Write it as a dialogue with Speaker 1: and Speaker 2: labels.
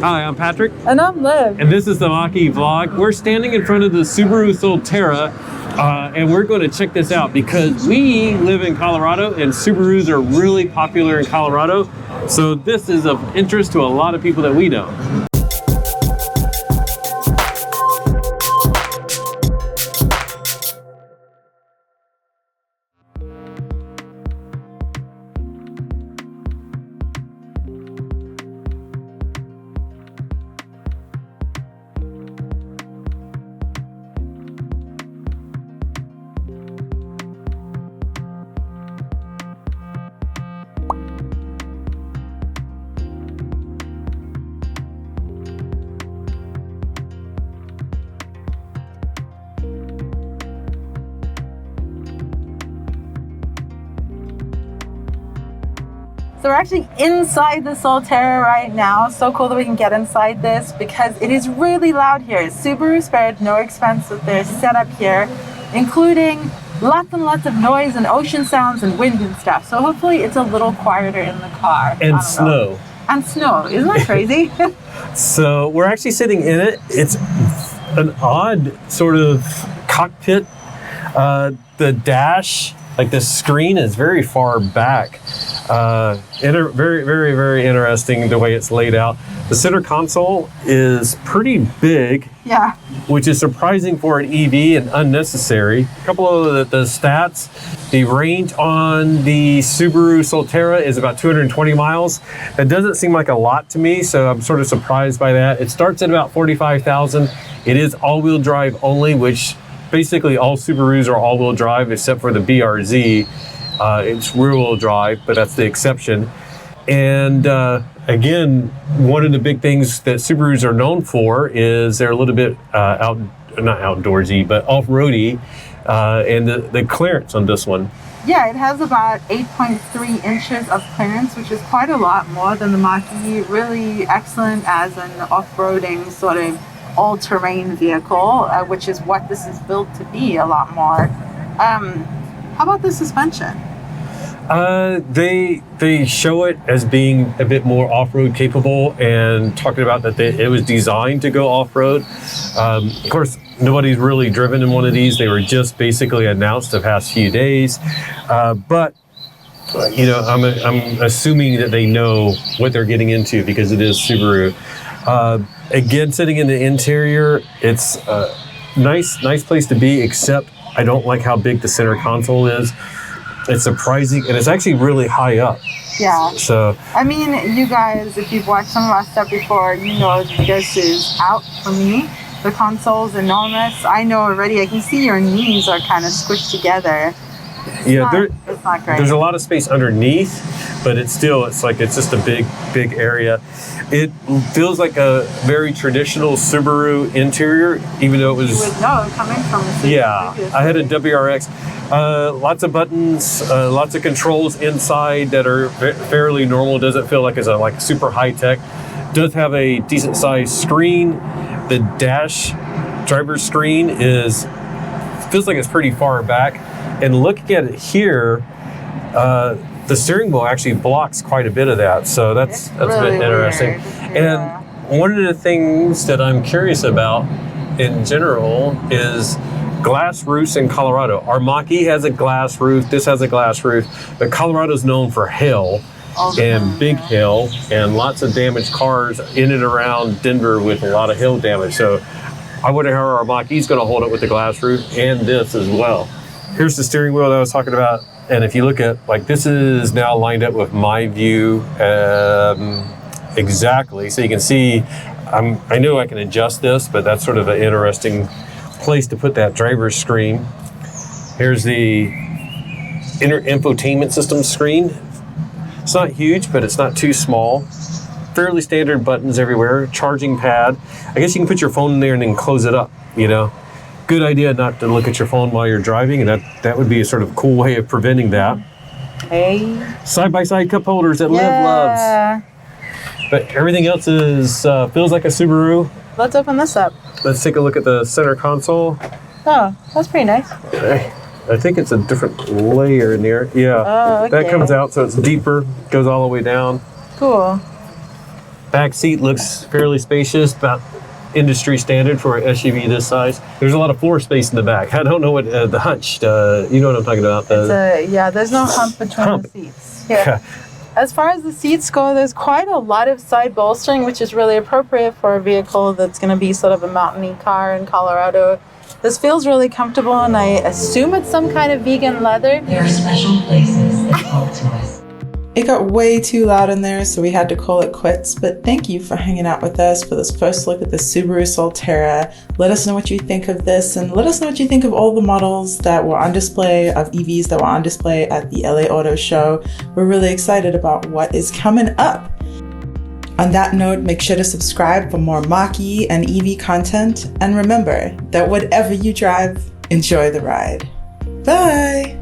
Speaker 1: Hi, I'm Patrick.
Speaker 2: And I'm Liv.
Speaker 1: And this is the Mach-E vlog. We're standing in front of the Subaru Solterra, and we're going to check this out because we live in Colorado and Subarus are really popular in Colorado. So this is of interest to a lot of people that we know.
Speaker 2: So we're actually inside the Solterra right now. So cool that we can get inside this because it is really loud here. Subaru spared no expense with their setup here, including lots and lots of noise and ocean sounds and wind and stuff. So hopefully it's a little quieter in the car.
Speaker 1: And snow.
Speaker 2: And snow. Isn't that crazy?
Speaker 1: So we're actually sitting in it. It's an odd sort of cockpit. The dash, like the screen is very far back. Very interesting the way it's laid out. The center console is pretty big,
Speaker 2: yeah,
Speaker 1: which is surprising for an EV and unnecessary. A couple of the stats. The range on the Subaru Solterra is about 220 miles. That doesn't seem like a lot to me, so I'm sort of surprised by that. It starts at about 45,000. It is all-wheel drive only, which basically all Subarus are all-wheel drive except for the BRZ. It's rear-wheel drive, but that's the exception. And again, one of the big things that Subarus are known for is they're a little bit not outdoorsy, but off-roady, and the clearance on this one.
Speaker 2: Yeah, it has about 8.3 inches of clearance, which is quite a lot more than the Mach-E. Really excellent as an off-roading sort of all-terrain vehicle, which is what this is built to be a lot more. How about the suspension? They show it as being a bit more off-road capable and talking about that it was designed to go off-road.
Speaker 1: Of course, nobody's really driven in one of these. They were just basically announced the past few days. But you know, I'm assuming that they know what they're getting into because it is Subaru. Again, sitting in the interior, it's a nice place to be, except I don't like how big the center console is. It's surprising, and it's actually really high up.
Speaker 2: Yeah.
Speaker 1: So,
Speaker 2: I mean, you guys, if you've watched some of our stuff before, you know this is out for me. The console's enormous. I know already. I can see your knees are kind of squished together. It's not great.
Speaker 1: There's a lot of space underneath, but it's just a big area. It feels like a very traditional Subaru interior, even though it was.
Speaker 2: You would know coming from the Subaru.
Speaker 1: Yeah, I had a WRX. Lots of buttons, lots of controls inside that are fairly normal. Doesn't feel like it's like super high tech. Does have a decent sized screen. The dash driver's screen feels like it's pretty far back. And looking at it here, the steering wheel actually blocks quite a bit of that. So that's really a bit interesting. Yeah. And one of the things that I'm curious about in general is glass roofs in Colorado. Our Mach-E has a glass roof, this has a glass roof, but Colorado's known for hail and big hail and lots of damaged cars in and around Denver with a lot of hail damage. So I wonder how our Mach-E's gonna hold it with the glass roof and this as well. Here's the steering wheel that I was talking about. And if you look at, like, this is now lined up with my view exactly. So you can see, I know I can adjust this, but that's sort of an interesting place to put that driver's screen. Here's the infotainment system screen. It's not huge, but it's not too small. Fairly standard buttons everywhere. Charging pad. I guess you can put your phone in there and then close it up, you know. Good idea not to look at your phone while you're driving, and that would be a sort of cool way of preventing that.
Speaker 2: Hey.
Speaker 1: Side-by-side cup holders that Liv loves. But everything else is feels like a Subaru.
Speaker 2: Let's open this up.
Speaker 1: Let's take a look at the center console.
Speaker 2: Oh, that's pretty nice.
Speaker 1: I think it's a different layer in there. Yeah.
Speaker 2: Oh, okay.
Speaker 1: That comes out, so it's deeper, goes all the way down.
Speaker 2: Cool.
Speaker 1: Back seat looks fairly spacious, about industry standard for an SUV this size. There's a lot of floor space in the back. I don't know what the hunched, you know what I'm talking about.
Speaker 2: Yeah, there's no hump between the seats. Yeah. As far as the seats go, there's quite a lot of side bolstering, which is really appropriate for a vehicle that's going to be sort of a mountainy car in Colorado. This feels really comfortable, and I assume it's some kind of vegan leather.
Speaker 3: There are special places that talk to us.
Speaker 4: It got way too loud in there, so we had to call it quits, but thank you for hanging out with us for this first look at the Subaru Solterra. Let us know what you think of this, and let us know what you think of all the models that were on display, of EVs that were on display at the LA Auto Show. We're really excited about what is coming up. On that note, make sure to subscribe for more Mach-E and EV content, and remember that whatever you drive, enjoy the ride. Bye!